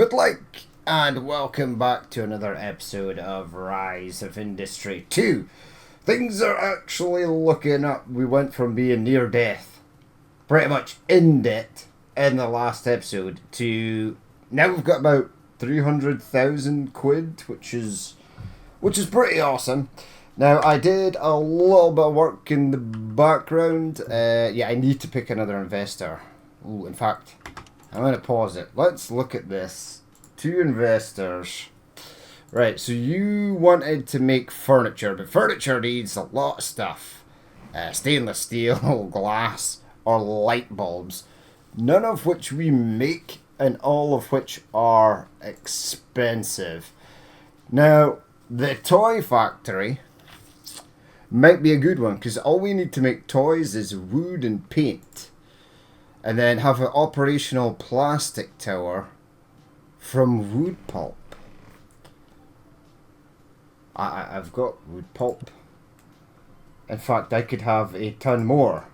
Foodlike, and welcome back to another episode of Rise of Industry 2. Things are actually looking up. We went from being near death, pretty much in debt in the last episode, to now we've got about 300,000 quid, which is pretty awesome. Now, I did a little bit of work in the background. I need to pick another investor. Ooh, in fact, I'm going to pause it. Let's look at this. 2 investors. Right, so you wanted to make furniture, but furniture needs a lot of stuff. Stainless steel, glass, or light bulbs. None of which we make, and all of which are expensive. Now, the toy factory might be a good one, because all we need to make toys is wood and paint. And then have an operational plastic tower from wood pulp. I've got wood pulp. In fact, I could have a ton more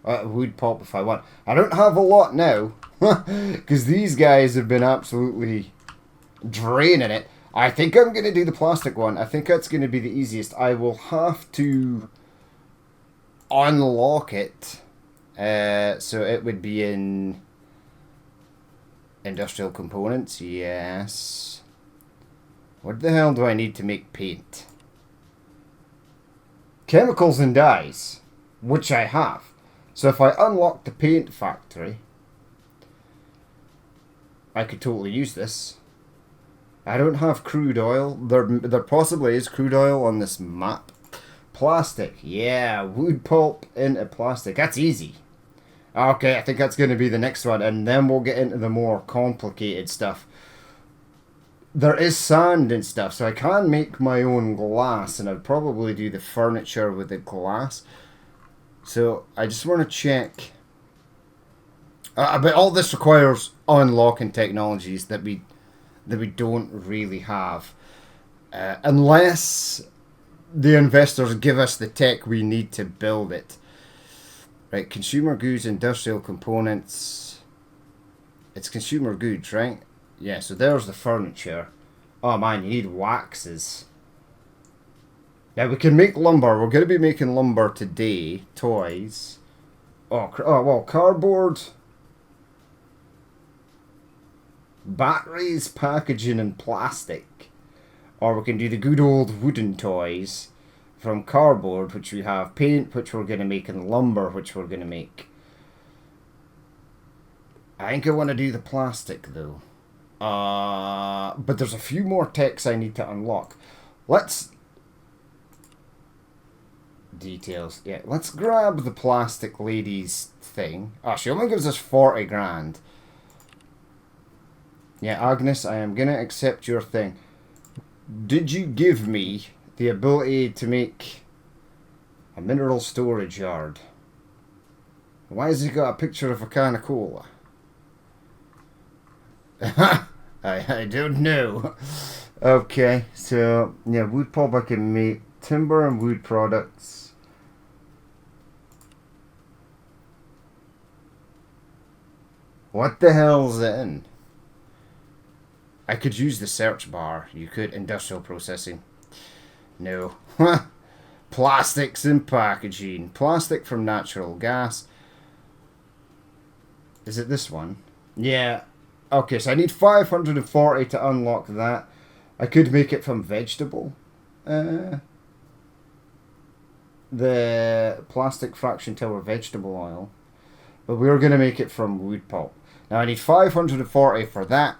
wood pulp if I want. I don't have a lot now, because these guys have been absolutely draining it. I think I'm going to do the plastic one. I think that's going to be the easiest. I will have to unlock it. So it would be in industrial components, yes. What the hell do I need to make paint? Chemicals and dyes, which I have. So if I unlock the paint factory, I could totally use this. I don't have crude oil. There possibly is crude oil on this map. Plastic, yeah, wood pulp into plastic. That's easy. Okay, I think that's going to be the next one, and then we'll get into the more complicated stuff. There is sand and stuff, so I can make my own glass, and I'd probably do the furniture with the glass. So I just want to check. But all this requires unlocking technologies that we don't really have, unless the investors give us the tech we need to build it. Right, consumer goods, industrial components. It's consumer goods, right? Yeah, so there's the furniture. Oh man, you need waxes. Now we can make lumber. We're going to be making lumber today. Toys. Oh well, cardboard. Batteries, packaging, and plastic. Or we can do the good old wooden toys. From cardboard, which we have, paint, which we're going to make, and lumber, which we're going to make. I think I want to do the plastic, though. But there's a few more techs I need to unlock. Details. Yeah, let's grab the plastic lady's thing. Oh, she only gives us 40 grand. Yeah, Agnes, I am going to accept your thing. Did you give me the ability to make a mineral storage yard? Why has he got a picture of a can of cola? I don't know. Okay, so yeah, wood pulp I can make, timber and wood products. What the hell's it in? I could use the search bar. You could. Industrial processing. No. Plastics and packaging. Plastic from natural gas. Is it this one? Yeah. Okay, so I need 540 to unlock that. I could make it from vegetable. The plastic fraction tower vegetable oil. But we're going to make it from wood pulp. Now I need 540 for that.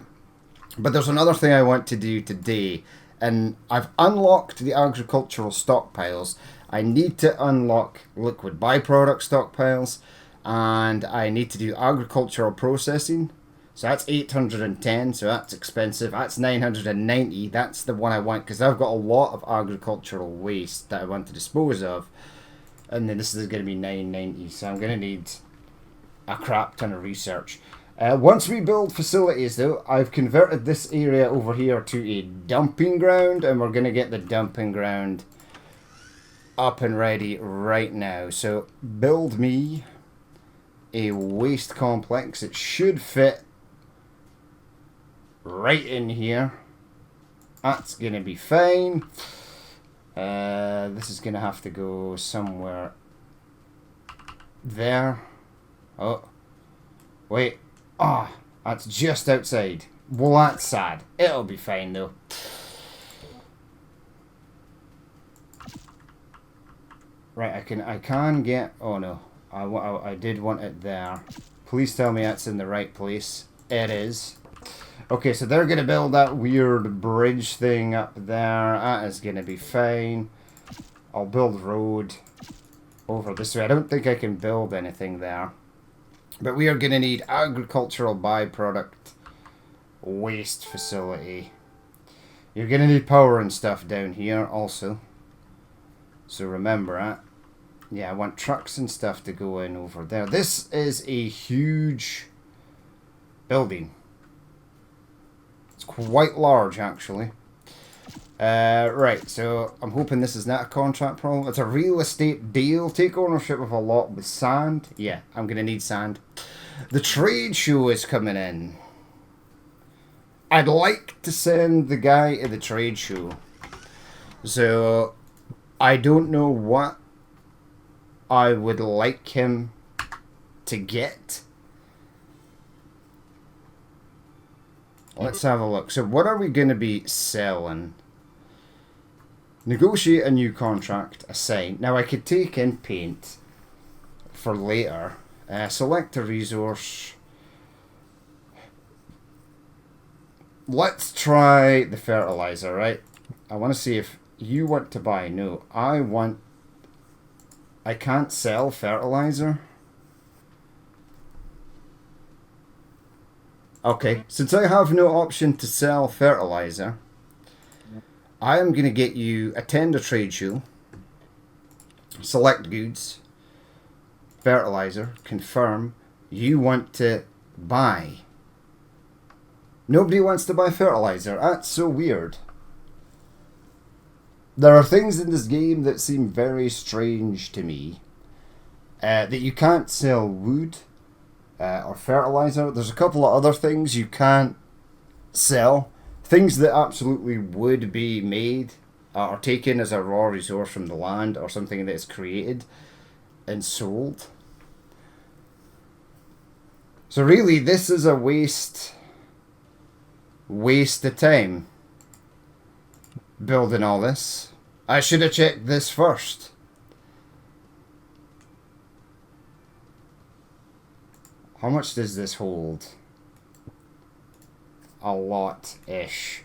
But there's another thing I want to do today. And I've unlocked the agricultural stockpiles. I need to unlock liquid byproduct stockpiles. And I need to do agricultural processing. So that's 810, so that's expensive. That's 990, that's the one I want. Because I've got a lot of agricultural waste that I want to dispose of. And then this is going to be 990, so I'm going to need a crap ton of research. Once we build facilities, though, I've converted this area over here to a dumping ground, and we're going to get the dumping ground up and ready right now. So, build me a waste complex. It should fit right in here. That's going to be fine. This is going to have to go somewhere there. Oh, wait. Ah, oh, that's just outside. Well, that's sad. It'll be fine, though. Right, I can get... Oh, no. I did want it there. Please tell me that's in the right place. It is. Okay, so they're going to build that weird bridge thing up there. That is going to be fine. I'll build road over this way. I don't think I can build anything there. But we are going to need agricultural byproduct waste facility. You're going to need power and stuff down here also. So remember that. Yeah, I want trucks and stuff to go in over there. This is a huge building. It's quite large, actually. Right, so I'm hoping this is not a contract problem. It's a real estate deal. Take ownership of a lot with sand. Yeah, I'm going to need sand. The trade show is coming in. I'd like to send the guy to the trade show. So, I don't know what I would like him to get. Let's have a look. So what are we going to be selling? Negotiate a new contract. Assign. Now I could take in paint for later. Select a resource. Let's try the fertilizer, right? I want to see if you want to buy. No, I can't sell fertilizer. Okay, since I have no option to sell fertilizer, I am going to get you attend a trade show, select goods, fertilizer, confirm, you want to buy. Nobody wants to buy fertilizer. That's so weird. There are things in this game that seem very strange to me. That you can't sell wood or fertilizer. There's a couple of other things you can't sell. Things that absolutely would be made or taken as a raw resource from the land or something that is created and sold. So really, this is a waste of time. Building all this. I should have checked this first. How much does this hold? A lot-ish.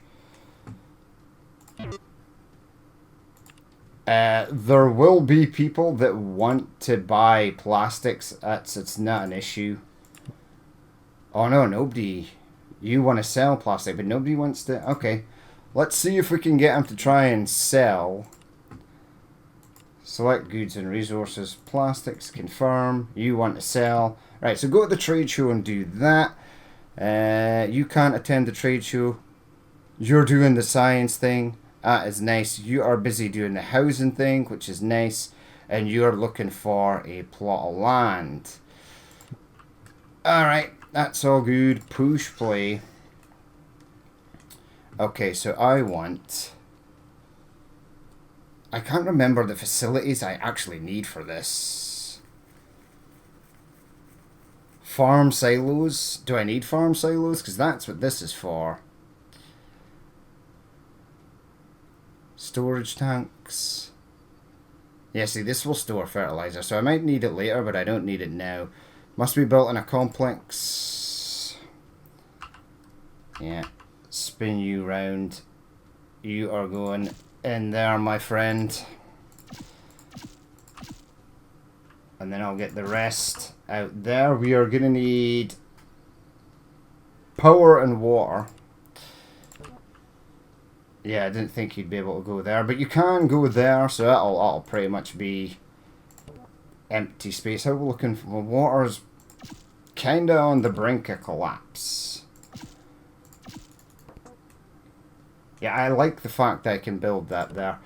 There will be people that want to buy plastics. It's not an issue. Oh no, nobody. You want to sell plastic, but nobody wants to. Okay. Let's see if we can get them to try and sell. Select goods and resources. Plastics, confirm. You want to sell. Right, so go to the trade show and do that. You can't attend the trade show. You're doing the science thing. That is nice. You are busy doing the housing thing, which is nice. And you're looking for a plot of land. Alright, that's all good. Push play. Okay, so I can't remember the facilities I actually need for this. Farm silos. Do I need farm silos? Because that's what this is for. Storage tanks. Yeah, see, this will store fertilizer, so I might need it later, but I don't need it now. Must be built in a complex. Yeah. Spin you round. You are going in there, my friend. And then I'll get the rest out there. We are going to need power and water. Yeah, I didn't think you'd be able to go there, but you can go there, so that'll pretty much be empty space. How are we looking for? Well, water's kind of on the brink of collapse. Yeah, I like the fact that I can build that there.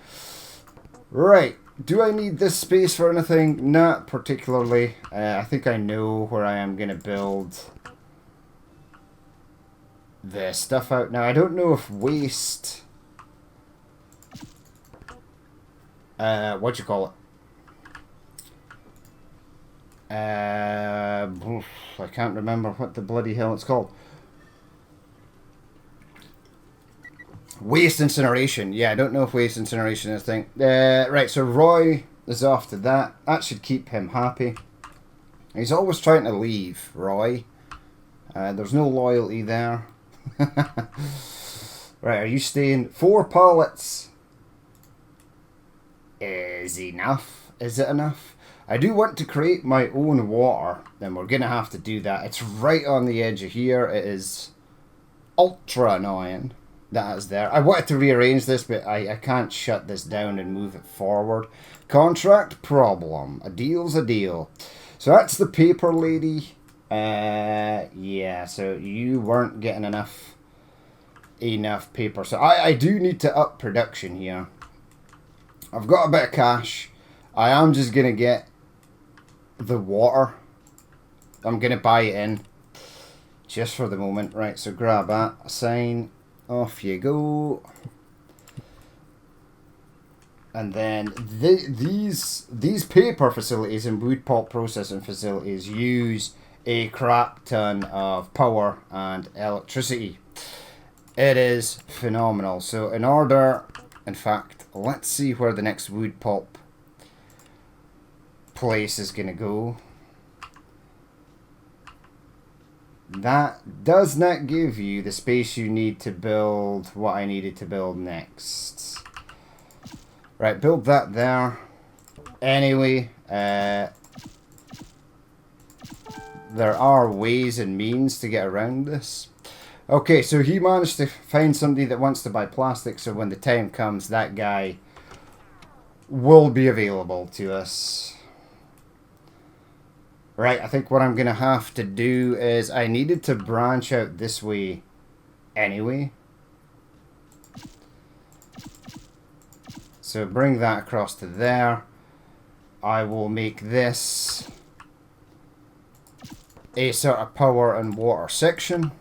Right. Do I need this space for anything? Not particularly. I think I know where I am going to build the stuff out. Now, I don't know if waste... what you call it? I can't remember what the bloody hell it's called. Waste incineration. Yeah, I don't know if waste incineration is a thing. Right, so Roy is off to that. That should keep him happy. He's always trying to leave, Roy. There's no loyalty there. Right, are you staying? 4 pallets is enough. Is it enough? I do want to create my own water, then we're going to have to do that. It's right on the edge of here. It is ultra annoying that is there. I wanted to rearrange this, but I can't shut this down and move it forward. Contract problem. A deal's a deal. So that's the paper lady. Yeah, so you weren't getting enough paper. So I do need to up production here. I've got a bit of cash. I am just going to get the water. I'm going to buy it in just for the moment. Right, so grab that. Assign. Off you go. And then these paper facilities and wood pulp processing facilities use a crap ton of power and electricity. It is phenomenal. So in order, in fact, let's see where the next wood pulp place is going to go. That does not give you the space you need to build what I needed to build next. Right, build that there. Anyway, there are ways and means to get around this. Okay, so he managed to find somebody that wants to buy plastic, so when the time comes, that guy will be available to us. Right, I think what I'm going to have to do is I needed to branch out this way anyway. So bring that across to there. I will make this a sort of power and water section.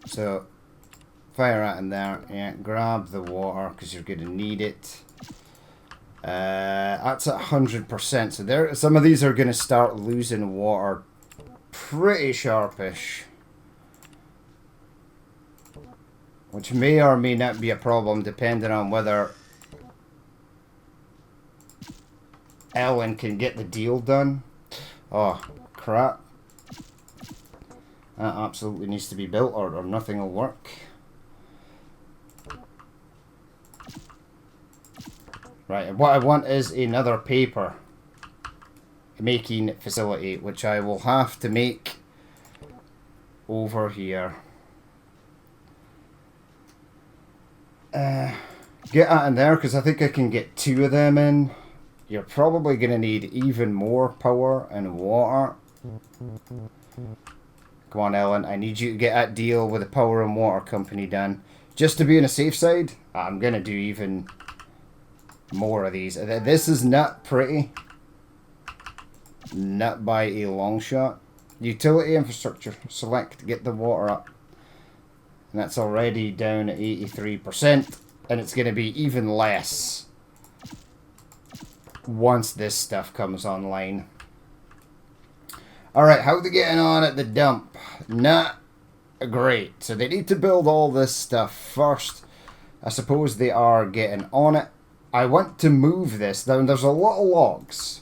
So fire that in there. Yeah, grab the water because you're going to need it. That's at 100%. So there, some of these are going to start losing water pretty sharpish, which may or may not be a problem depending on whether Ellen can get the deal done. Oh, crap. That absolutely needs to be built or nothing will work. Right, and what I want is another paper making facility, which I will have to make over here. Get that in there, because I think I can get 2 of them in. You're probably going to need even more power and water. Come on, Ellen, I need you to get that deal with the power and water company done. Just to be on a safe side, I'm going to do even more of these. This is not pretty. Not by a long shot. Utility infrastructure. Select, get the water up. And that's already down at 83%. And it's going to be even less once this stuff comes online. Alright, how are they getting on at the dump? Not great. So they need to build all this stuff first. I suppose they are getting on it. I want to move this down. There's a lot of logs.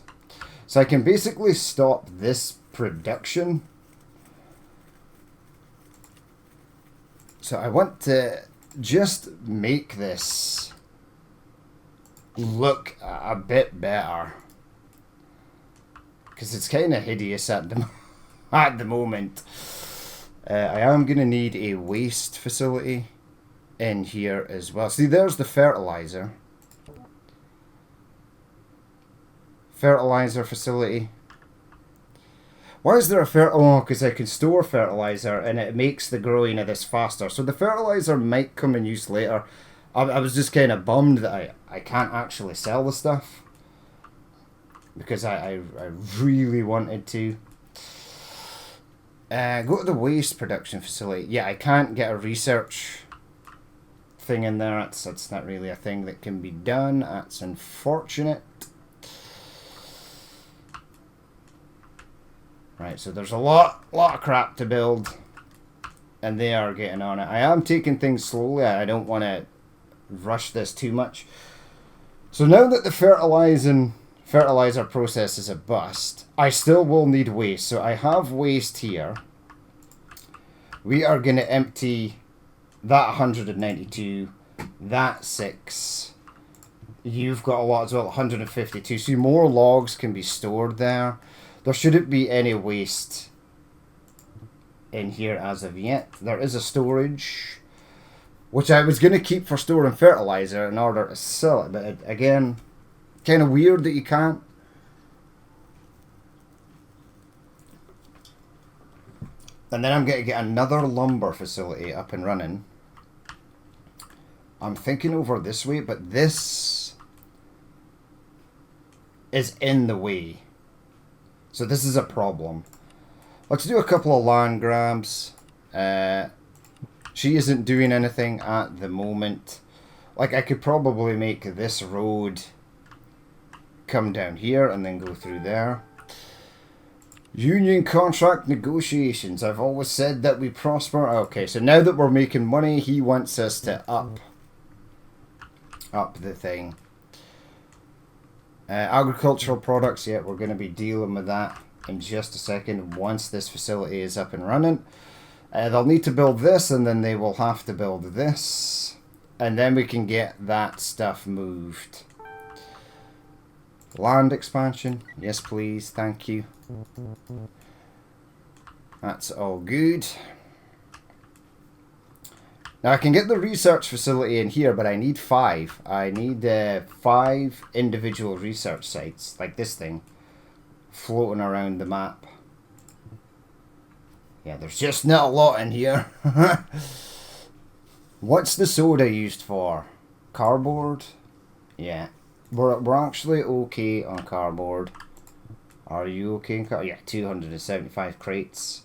So I can basically stop this production. So I want to just make this look a bit better. Because it's kind of hideous at the moment. I am going to need a waste facility in here as well. See, there's the fertilizer. Fertilizer facility. Why is there a oh, because I can store fertilizer and it makes the growing of this faster. So the fertilizer might come in use later. I was just kind of bummed that I can't actually sell the stuff. Because I really wanted to. Go to the waste production facility. Yeah, I can't get a research thing in there. That's not really a thing that can be done. That's unfortunate. Right, so there's a lot of crap to build, and they are getting on it. I am taking things slowly. I don't want to rush this too much. So now that the fertilizer process is a bust, I still will need waste. So I have waste here. We are going to empty that 192, that 6. You've got a lot as well, 152. So more logs can be stored there. There shouldn't be any waste in here as of yet. There is a storage, which I was going to keep for storing fertilizer in order to sell it. But again, kind of weird that you can't. And then I'm going to get another lumber facility up and running. I'm thinking over this way, but this is in the way. So this is a problem. Let's do a couple of land grabs. She isn't doing anything at the moment. Like, I could probably make this road come down here and then go through there. Union contract negotiations. I've always said that we prosper. Okay, so now that we're making money, he wants us to up the thing. Agricultural products, yeah, we're going to be dealing with that in just a second once this facility is up and running. They'll need to build this, and then they will have to build this, and then we can get that stuff moved. Land expansion, yes please, thank you. That's all good. Now I can get the research facility in here, but I need 5. I need 5 individual research sites, like this thing, floating around the map. Yeah, there's just not a lot in here. What's the soda used for? Cardboard? Yeah. We're actually okay on cardboard. Are you okay in cardboard? Yeah, 275 crates.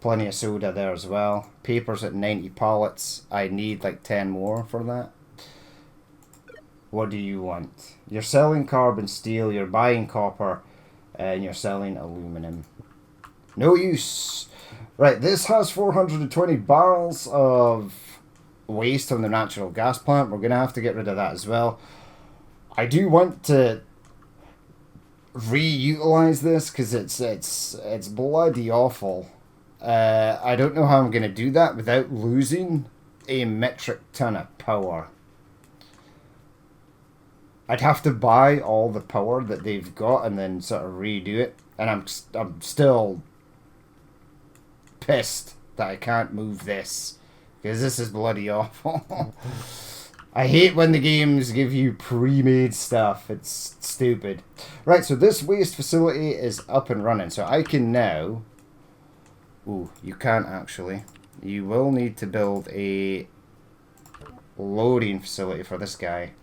Plenty of soda there as well. Paper's at 90 pallets. I need like 10 more for that. What do you want? You're selling carbon steel, you're buying copper, and you're selling aluminum. No use. Right, this has 420 barrels of waste from the natural gas plant. We're going to have to get rid of that as well. I do want to reutilize this because it's bloody awful. I don't know how I'm going to do that without losing a metric ton of power. I'd have to buy all the power that they've got and then sort of redo it. And I'm still pissed that I can't move this, because this is bloody awful. I hate when the games give you pre-made stuff. It's stupid. Right, so this waste facility is up and running. So I can now... Ooh, you can't actually. You will need to build a loading facility for this guy.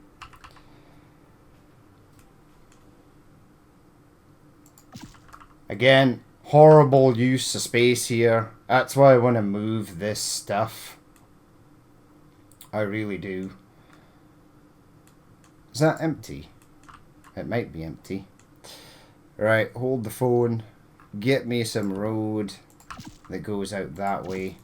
Again, horrible use of space here. That's why I want to move this stuff. I really do. Is that empty? It might be empty. Right, hold the phone. Get me some road that goes out that way.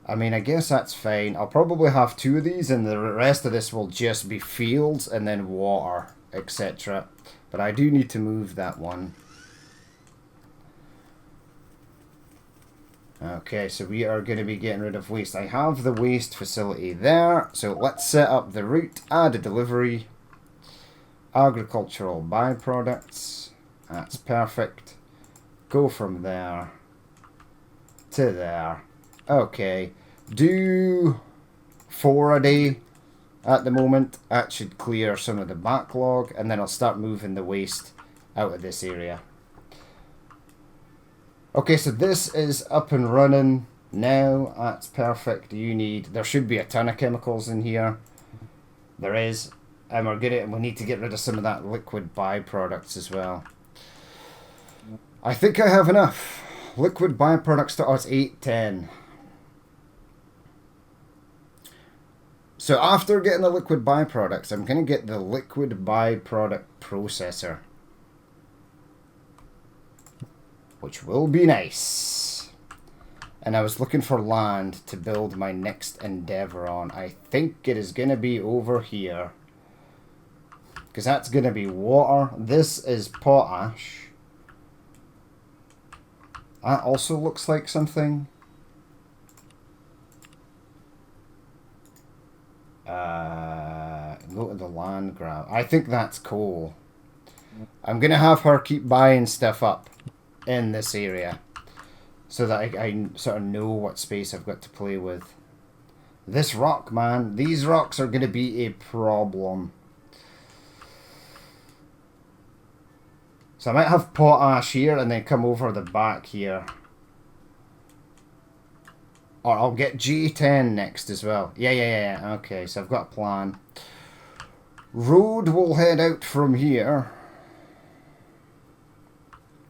I mean, I guess that's fine. I'll probably have 2 of these, and the rest of this will just be fields and then water, etc. But I do need to move that one. Okay, so we are going to be getting rid of waste. I have the waste facility there. So let's set up the route, add a delivery. Agricultural byproducts. That's perfect. Go from there to there. Okay. Do 4 a day at the moment. That should clear some of the backlog. And then I'll start moving the waste out of this area. Okay, so this is up and running now. That's perfect. There should be a ton of chemicals in here. There is. And we need to get rid of some of that liquid byproducts as well. I think I have enough. liquid byproducts to us 810. So after getting the liquid byproducts, I'm going to get the liquid byproduct processor, which will be nice. And I was looking for land to build my next endeavor on. I think it is going to be over here, because that's going to be water. This is potash. That also looks like something. Go to the land grab. I think that's cool. I'm going to have her keep buying stuff up in this area, so that I sort of know what space I've got to play with. This rock, man. These rocks are going to be a problem. So I might have potash here and then come over the back here. Or I'll get G10 next as well. Yeah. Okay, so I've got a plan. Road will head out from here.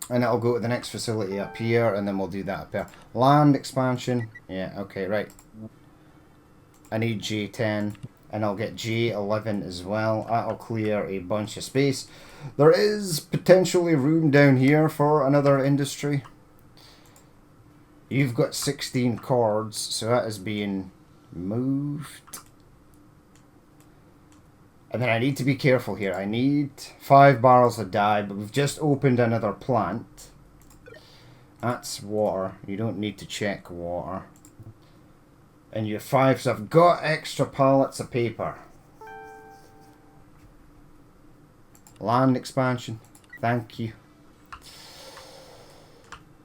And it'll go to the next facility up here, and then we'll do that up there. Land expansion. Yeah, okay, right. I need J10, and I'll get J11 as well. That'll clear a bunch of space. There is potentially room down here for another industry. You've got 16 cords, so that is being moved. And then I need to be careful here. I need 5 barrels of dye, but we've just opened another plant. That's water. You don't need to check water. And you have 5, so I've got extra pallets of paper. Land expansion. Thank you.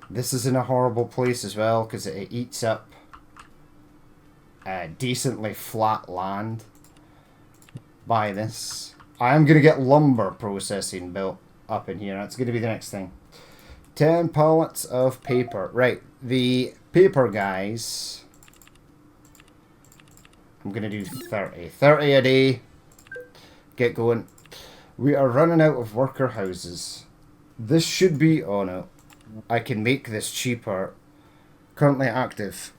This is in a horrible place as well, because it eats up decently flat land. Buy this. I am going to get lumber processing built up in here. That's going to be the next thing. 10 pallets of paper. Right, the paper guys. I'm going to do 30. 30 a day. Get going. We are running out of worker houses. This should be... Oh no. I can make this cheaper. Currently active.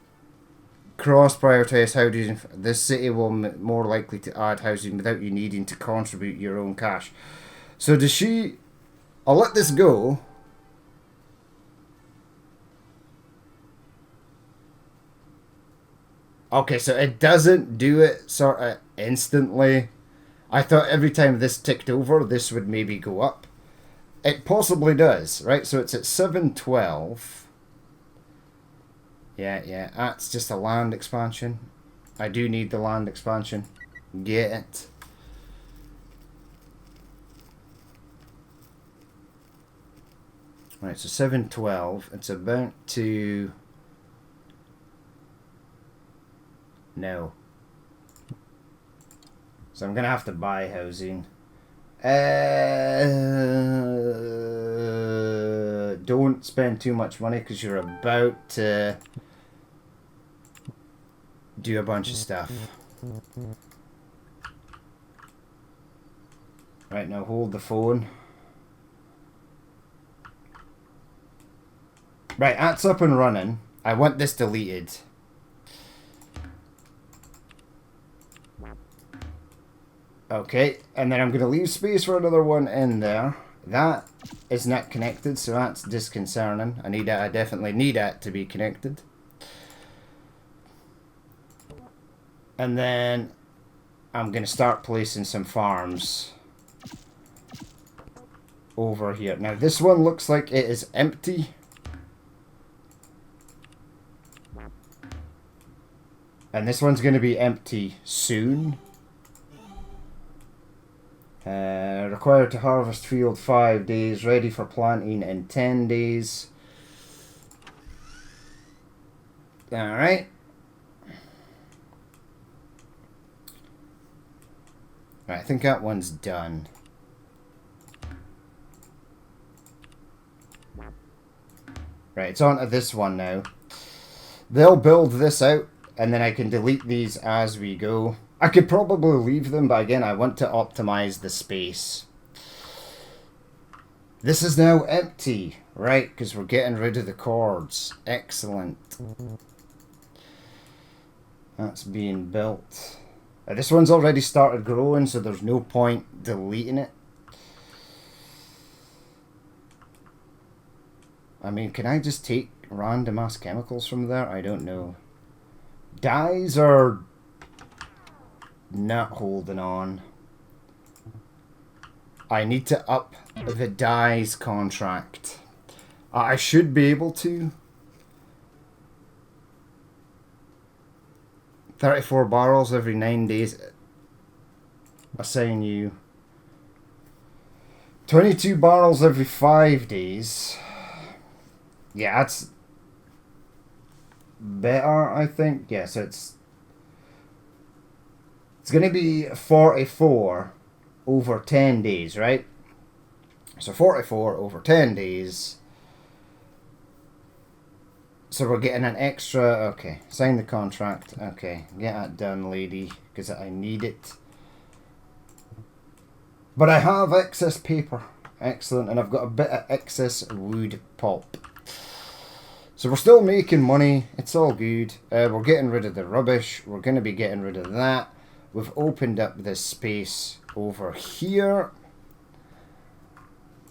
Cross-prioritize housing. This city will more likely to add housing without you needing to contribute your own cash. So does she... I'll let this go. Okay, so it doesn't do it sort of instantly. I thought every time this ticked over, this would maybe go up. It possibly does, right? So it's at 712. Yeah, that's just a land expansion. I do need the land expansion. Get it. Right, so 712. It's about to... No. So I'm going to have to buy housing. Don't spend too much money because you're about to do a bunch of stuff. Right, now hold the phone. Right, that's up and running. I want this deleted. Okay, and then I'm going to leave space for another one in there. That is not connected, so that's disconcerting. I definitely need that to be connected. And then I'm going to start placing some farms over here. Now this one looks like it is empty. And this one's going to be empty soon. Required to harvest field 5 days. Ready for planting in 10 days. Alright. Right, I think that one's done. Right, it's on to this one now. They'll build this out, and then I can delete these as we go. I could probably leave them, but again, I want to optimize the space. This is now empty. Right, because we're getting rid of the cords. Excellent. That's being built. This one's already started growing, so there's no point deleting it. I mean, can I just take random ass chemicals from there? I don't know. Dyes are not holding on. I need to up the dyes contract. I should be able to. 34 barrels every 9 days. Assign you 22 barrels every 5 days. Yeah, that's better, I think. Yeah, so it's going to be 44 over 10 days, right? So 44 over 10 days. So we're getting an extra... Okay, sign the contract. Okay, get that done, lady, because I need it. But I have excess paper. Excellent, and I've got a bit of excess wood pulp. So we're still making money. It's all good. We're getting rid of the rubbish. We're going to be getting rid of that. We've opened up this space over here.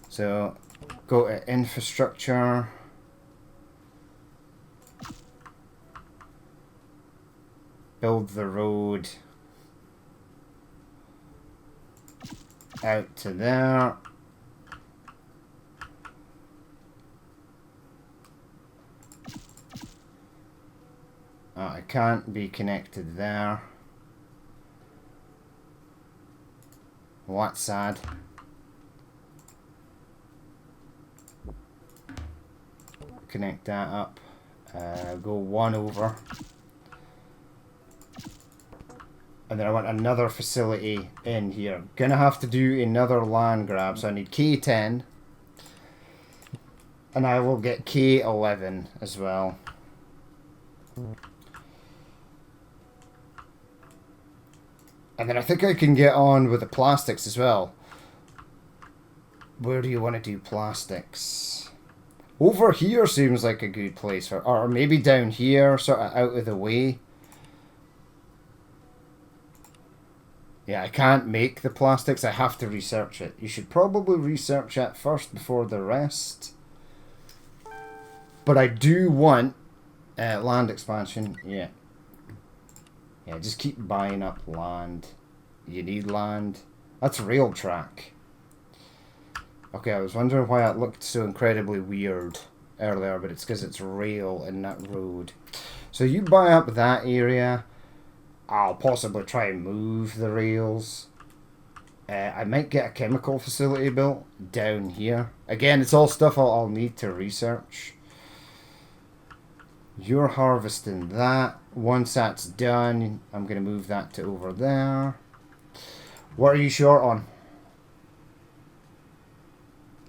So go to infrastructure. Build the road out to there. Oh, I can't be connected there. What's sad? Connect that up. Go one over. And then I want another facility in here. Gonna have to do another land grab, so I need K10. And I will get K11 as well. And then I think I can get on with the plastics as well. Where do you want to do plastics? Over here seems like a good place for, or maybe down here, sort of out of the way. Yeah, I can't make the plastics. I have to research it. You should probably research it first before the rest. But I do want land expansion. Yeah. Yeah, just keep buying up land. You need land. That's rail track. Okay, I was wondering why it looked so incredibly weird earlier, but it's because it's rail and not road. So you buy up that area. I'll possibly try and move the rails. I might get a chemical facility built down here. Again, it's all stuff I'll need to research. You're harvesting that. Once that's done, I'm going to move that to over there. What are you short on?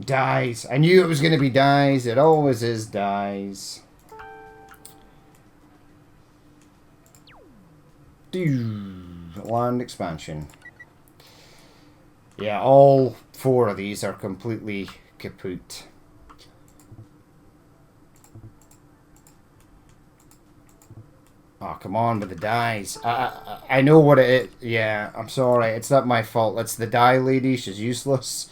Dyes. I knew it was going to be dyes. It always is dyes. Land expansion. Yeah, all 4 of these are completely kaput. Oh, come on with the dyes. I know what it is. Yeah, I'm sorry. It's not my fault. It's the dye lady. She's useless.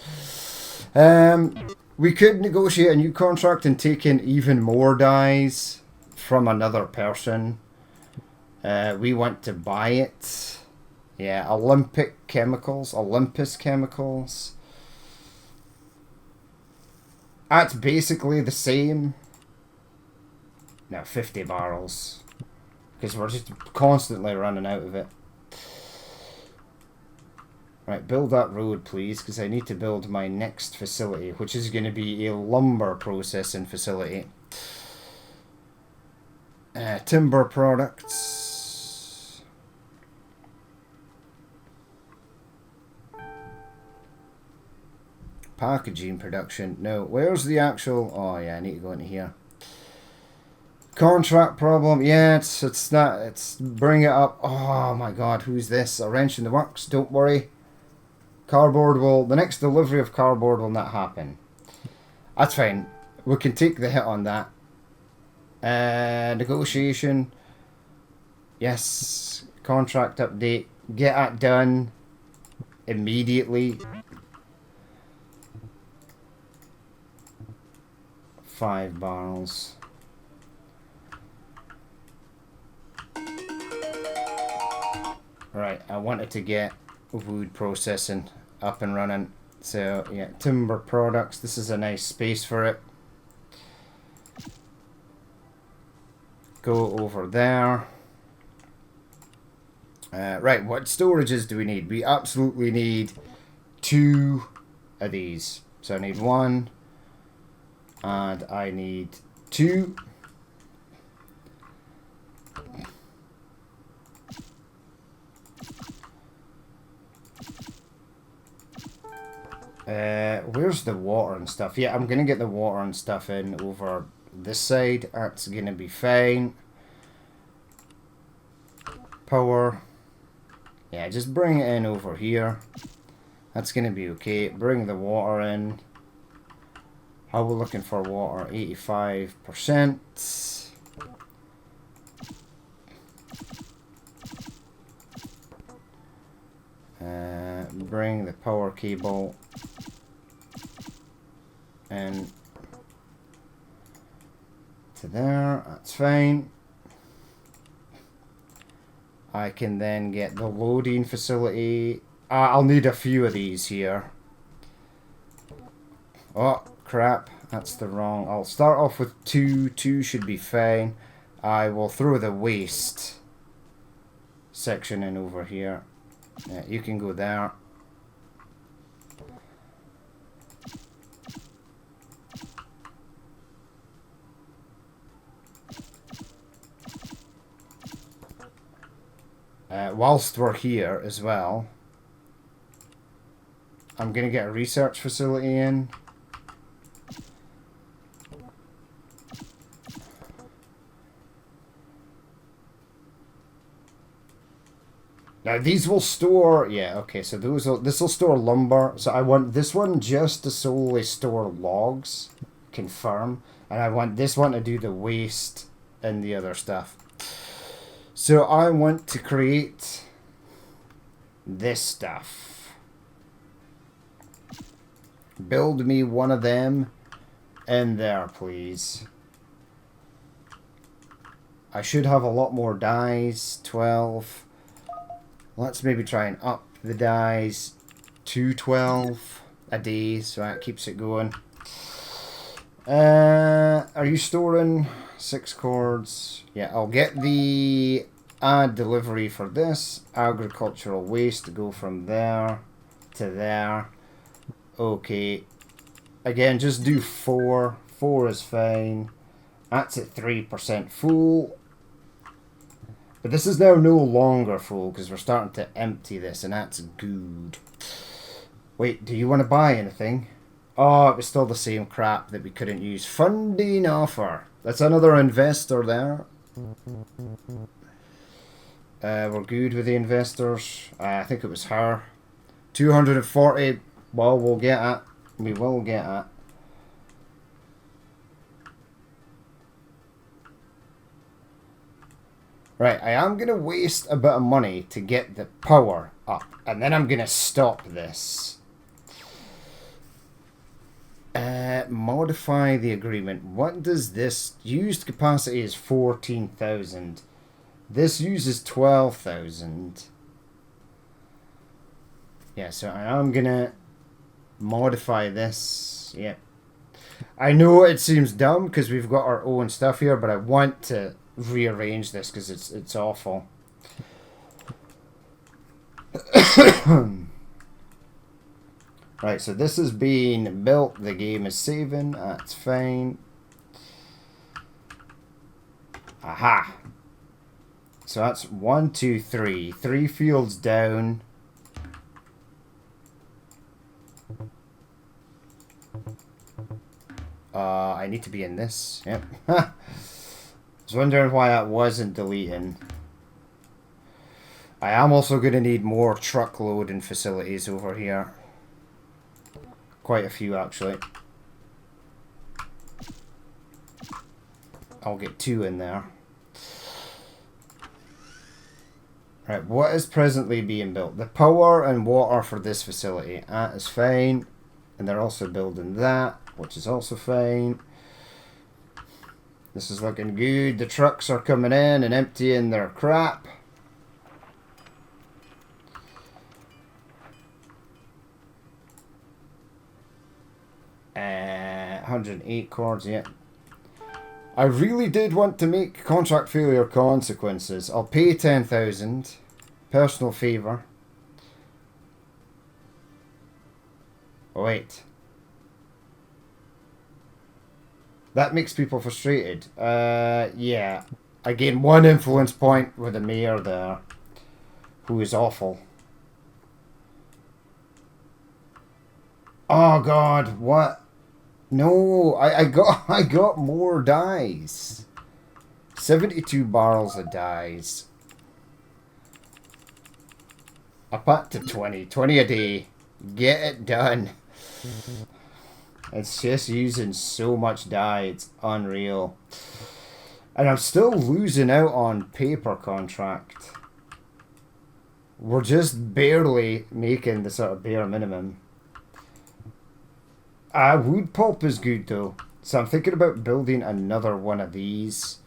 We could negotiate a new contract and take in even more dyes from another person. We want to buy it. Yeah, Olympus Chemicals. That's basically the same. No, 50 barrels. Because we're just constantly running out of it. Right, build that road, please, because I need to build my next facility, which is going to be a lumber processing facility. Timber products. Packaging production. No, where's the actual... Oh, yeah, I need to go into here. Contract problem. Yeah, it's not... It's... Bring it up. Oh, my God, who's this? A wrench in the works. Don't worry. Cardboard will... The next delivery of cardboard will not happen. That's fine. We can take the hit on that. Negotiation. Yes. Contract update. Get that done immediately. 5 barrels. Right, I wanted to get wood processing up and running. So, yeah, timber products. This is a nice space for it. Go over there. Right, what storages do we need? We absolutely need 2 of these. So I need 1. And I need 2. Where's the water and stuff? Yeah, I'm gonna get the water and stuff in over this side. That's gonna be fine. Power. Yeah, just bring it in over here. That's gonna be okay. Bring the water in. How we're looking for water? 85%. Bring the power cable in to there. That's fine. I can then get the loading facility. I'll need a few of these here. Oh, crap. That's the wrong. I'll start off with 2. 2 should be fine. I will throw the waste section in over here. Yeah, you can go there. Whilst we're here as well, I'm going to get a research facility in. Now these will store, yeah, okay, so this will store lumber. So I want this one just to solely store logs, confirm, and I want this one to do the waste and the other stuff. So I want to create this stuff. Build me one of them in there, please. I should have a lot more dyes, 12. Let's maybe try and up the dyes to 12 a day, so that keeps it going. Are you storing 6 cords? Yeah, I'll get the add delivery for this. Agricultural waste to go from there to there. Okay. Again, just do 4. 4 is fine. That's at 3% full. But this is now no longer full because we're starting to empty this, and that's good. Wait, do you want to buy anything? Oh, it was still the same crap that we couldn't use. Funding offer. That's another investor there. We're good with the investors. I think it was her. 240. Well, we'll get it. We will get it. Right, I am going to waste a bit of money to get the power up. And then I'm going to stop this. Modify the agreement. What does this... Used capacity is 14,000. This uses 12,000. Yeah, so I am going to modify this. Yep. I know it seems dumb because we've got our own stuff here, but I want to rearrange this because it's awful. Right, so this is being built. The game is saving. That's fine. Aha. So that's 1, 2, 3. 3 fields down. I need to be in this. Yep. I was wondering why that wasn't deleting. I am also going to need more truck loading facilities over here. Quite a few, actually. I'll get 2 in there. Right, what is presently being built? The power and water for this facility. That is fine. And they're also building that, which is also fine. This is looking good. The trucks are coming in and emptying their crap. Uh, 108 cords, yeah. I really did want to make contract failure consequences. I'll pay 10,000. Personal favour. Oh, wait. That makes people frustrated. Yeah. I gain 1 influence point with the mayor there, who is awful. Oh God, what? No, I got more dyes. 72 barrels of dyes. Up to 20. 20 a day. Get it done. It's just using so much dye. It's unreal. And I'm still losing out on paper contract. We're just barely making the sort of bare minimum. Wood pulp is good though. So I'm thinking about building another one of these.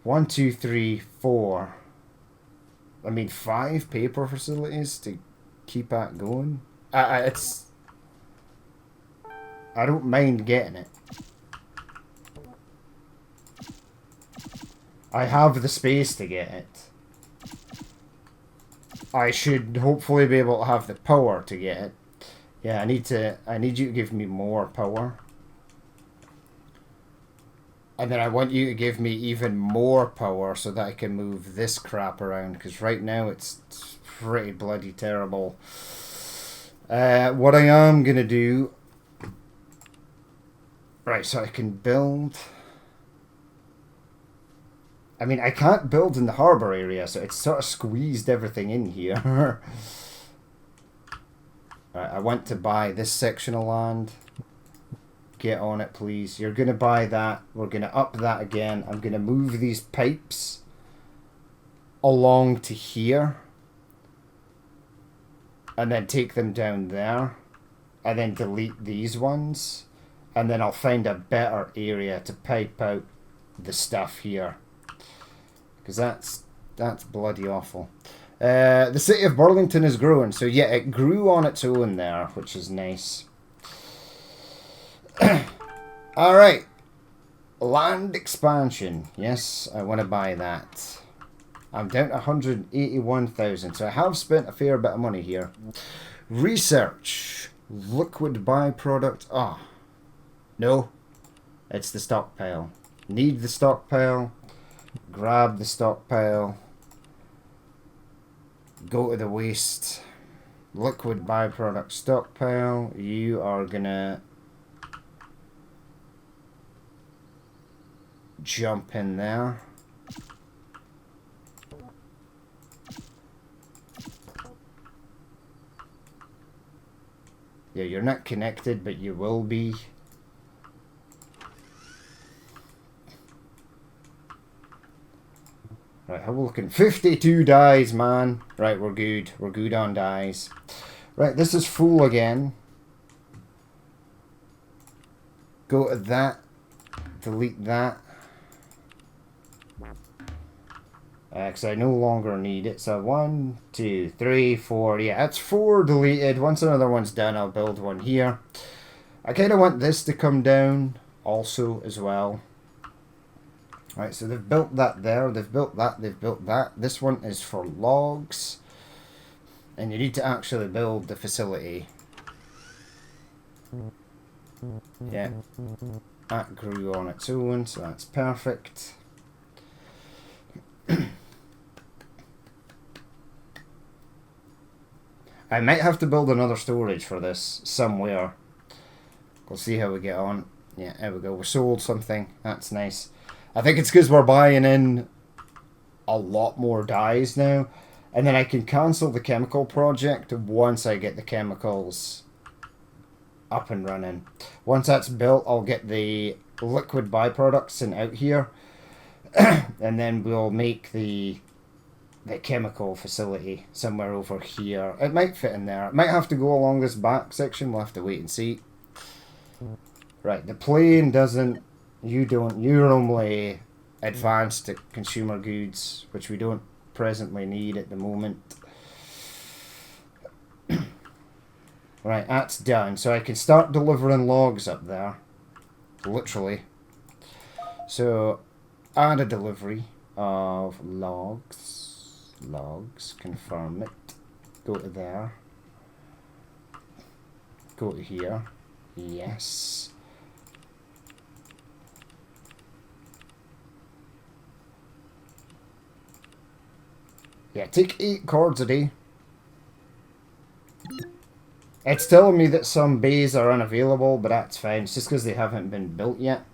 1, 2, 3, 4. I mean 5 paper facilities to keep that going. I don't mind getting it. I have the space to get it. I should hopefully be able to have the power to get it. Yeah, I need you to give me more power. And then I want you to give me even more power so that I can move this crap around. Because right now it's pretty bloody terrible. What I am going to do... Right, so I can build... I mean, I can't build in the harbour area, so it's sort of squeezed everything in here. Right, I want to buy this section of land. Get on it, please. You're going to buy that. We're going to up that again. I'm going to move these pipes along to here. And then take them down there. And then delete these ones. And then I'll find a better area to pipe out the stuff here. Because that's bloody awful. The city of Burlington is growing. So yeah, it grew on its own there, which is nice. Alright. Land expansion. Yes, I want to buy that. I'm down to 181,000. So I have spent a fair bit of money here. Research. Liquid byproduct. Ah. Oh. No. It's the stockpile. Need the stockpile. Grab the stockpile. Go to the waste. Liquid byproduct stockpile. You are gonna jump in there. Yeah, you're not connected, but you will be. Right, how are we looking? 52 dyes, man. Right, we're good. We're good on dyes. Right, this is full again. Go to that. Delete that. Because I no longer need it. So 1, 2, 3, 4. Yeah, that's 4 deleted. Once another one's done, I'll build one here. I kind of want this to come down also as well. Right, so they've built that there. They've built that. They've built that. This one is for logs. And you need to actually build the facility. Yeah. That grew on its own, so that's perfect. I might have to build another storage for this somewhere. We'll see how we get on. Yeah, there we go. We sold something. That's nice. I think it's because we're buying in a lot more dyes now. And then I can cancel the chemical project once I get the chemicals up and running. Once that's built, I'll get the liquid byproducts sent out here, and then we'll make the chemical facility somewhere over here. It might fit in there. It might have to go along this back section. We'll have to wait and see. Right, the plane doesn't... You're normally advanced at consumer goods, which we don't presently need at the moment. Right, that's done. So I can start delivering logs up there. Literally. So, add a delivery of logs. Logs, confirm it. Go to there. Go to here. Yes. Yeah, take 8 cords a day. It's telling me that some bays are unavailable, but that's fine. It's just because they haven't been built yet.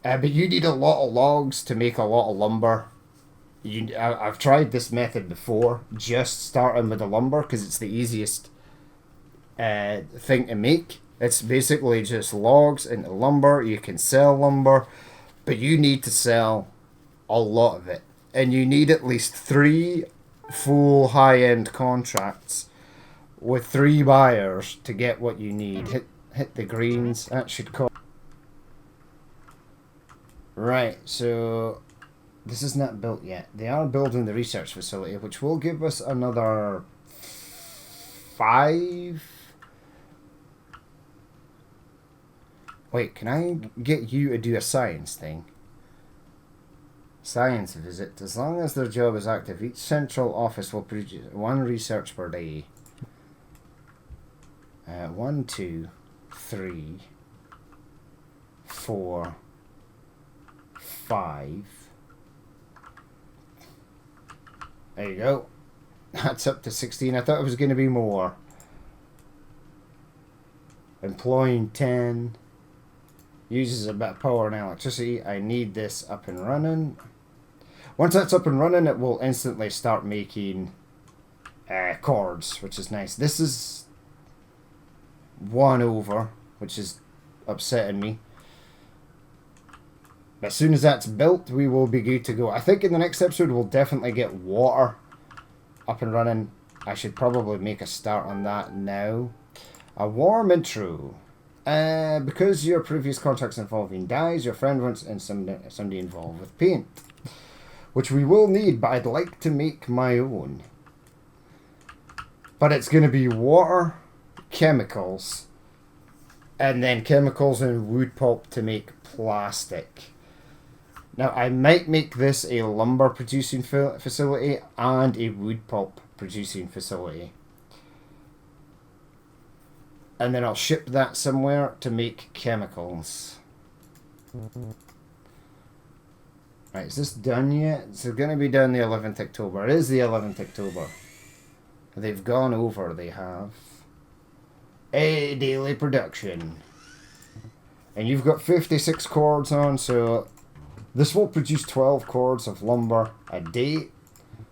But you need a lot of logs to make a lot of lumber. I've tried this method before, just starting with the lumber, because it's the easiest thing to make. It's basically just logs into lumber. You can sell lumber, but you need to sell a lot of it. And you need at least 3 full high-end contracts with 3 buyers to get what you need. Hit the greens. That should cost. Right, so this is not built yet. They are building the research facility, which will give us another 5. Wait, can I get you to do a science thing? Science visit. As long as their job is active, each central office will produce 1 research per day. 1, 2, 3, 4, 5. There you go. That's up to 16. I thought it was going to be more. Employing 10. Uses a bit of power and electricity. I need this up and running. Once that's up and running, it will instantly start making cords, which is nice. This is 1 over, which is upsetting me. As soon as that's built, we will be good to go. I think in the next episode, we'll definitely get water up and running. I should probably make a start on that now. A warm intro. Because your previous contacts involving dyes, your friend wants somebody involved with paint. Which we will need, but I'd like to make my own. But it's going to be water, chemicals, and then chemicals and wood pulp to make plastic. Now, I might make this a lumber producing facility and a wood pulp producing facility. And then I'll ship that somewhere to make chemicals. Right, is this done yet? It's going to be done the 11th October. It is the 11th October. They've gone over, they have. A daily production. And you've got 56 cords on, so this will produce 12 cords of lumber a day.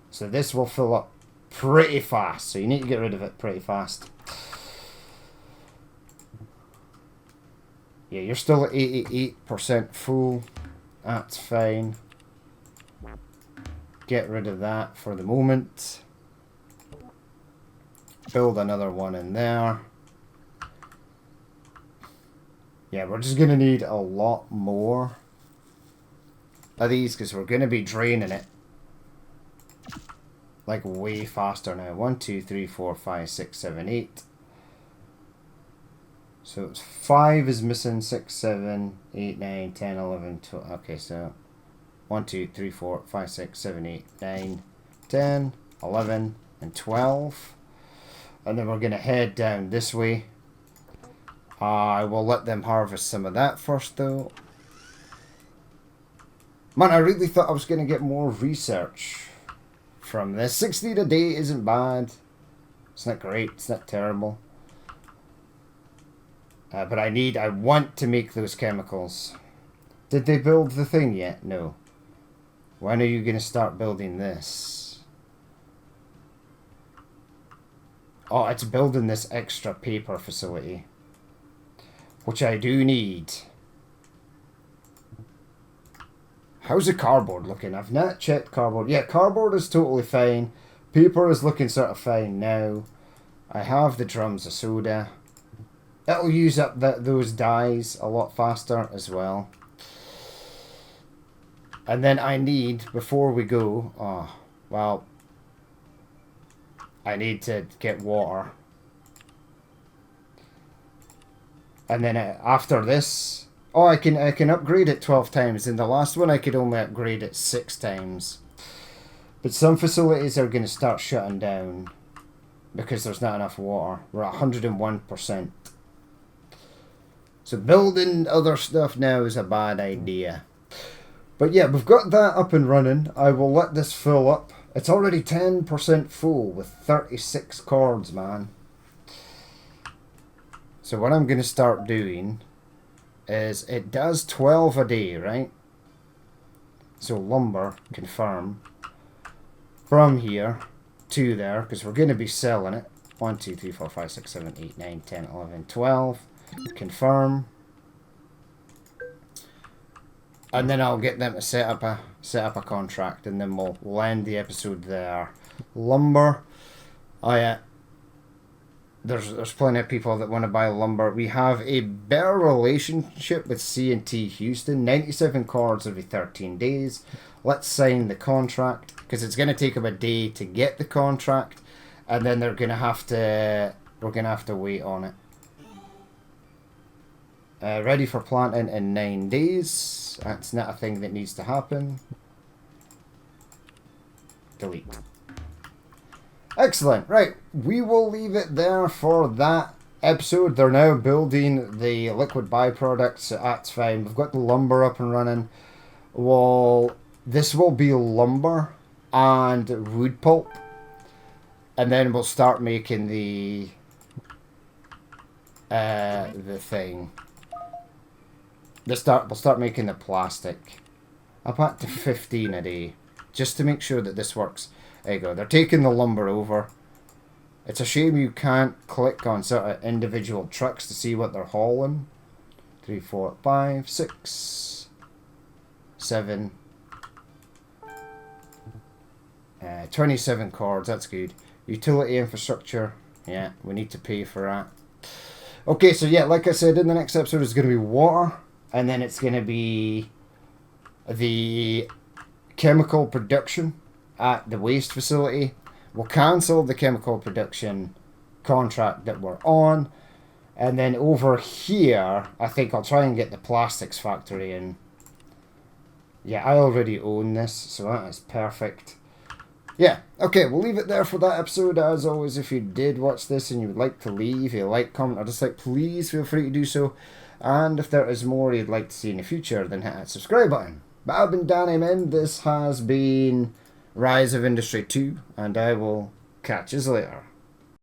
So this will fill up pretty fast. So you need to get rid of it pretty fast. Yeah, you're still at 88% full. That's fine. Get rid of that for the moment. Build another one in there. Yeah, we're just going to need a lot more of these because we're going to be draining it like way faster now. 1, 2, 3, 4, 5, 6, 7, 8. So it's 5 is missing, 6, 7, 8, 9, 10, 11, 12. Okay, so 1, 2, 3, 4, 5, 6, 7, 8, 9, 10, 11, and 12. And then we're going to head down this way. I will let them harvest some of that first, though. Man, I really thought I was going to get more research from this. 16 a day isn't bad. It's not great. It's not terrible. But I want to make those chemicals. Did they build the thing yet? No. When are you going to start building this? Oh, it's building this extra paper facility, which I do need. How's the cardboard looking? I've not checked cardboard. Yeah, cardboard is totally fine. Paper is looking sort of fine now. I have the drums of soda. It'll use up those dyes a lot faster as well. And then I need, before we go, I need to get water. And then after this, I can upgrade it 12 times. In the last one, I could only upgrade it 6 times. But some facilities are going to start shutting down because there's not enough water. We're at 101%. So building other stuff now is a bad idea. But yeah, we've got that up and running. I will let this fill up. It's already 10% full with 36 cords, man. So what I'm going to start doing is it does 12 a day, right? So lumber, confirm. From here to there, because we're going to be selling it. 1, 2, 3, 4, 5, 6, 7, 8, 9, 10, 11, 12. Confirm. And then I'll get them to set up a contract, and then we'll end the episode there. Lumber. There's plenty of people that want to buy lumber. We have a better relationship with C&T Houston. 97 cords every 13 days. Let's sign the contract, because it's going to take them a day to get the contract, and then we're going to have to wait on it. Ready for planting in 9 days. That's not a thing that needs to happen. Delete. Excellent. Right, we will leave it there for that episode. They're now building the liquid byproducts, so that's fine. We've got the lumber up and running. Well, this will be lumber and wood pulp, and then we'll start making the thing. We'll start making the plastic. Up at to 15 a day, just to make sure that this works. There you go. They're taking the lumber over. It's a shame you can't click on sort of individual trucks to see what they're hauling. 3, 4, 5, 6, 7. 27 cords. That's good. Utility infrastructure. Yeah, we need to pay for that. Okay, so yeah, like I said, in the next episode is going to be water. And then it's going to be the chemical production at the waste facility. We'll cancel the chemical production contract that we're on. And then over here, I think I'll try and get the plastics factory in. Yeah, I already own this, so that is perfect. Yeah, okay, we'll leave it there for that episode. As always, if you did watch this and you would like to leave a like, comment, or dislike, please feel free to do so. And if there is more you'd like to see in the future, then hit that subscribe button. But I've been Danny Min. This has been Rise of Industry 2, and I will catch you later.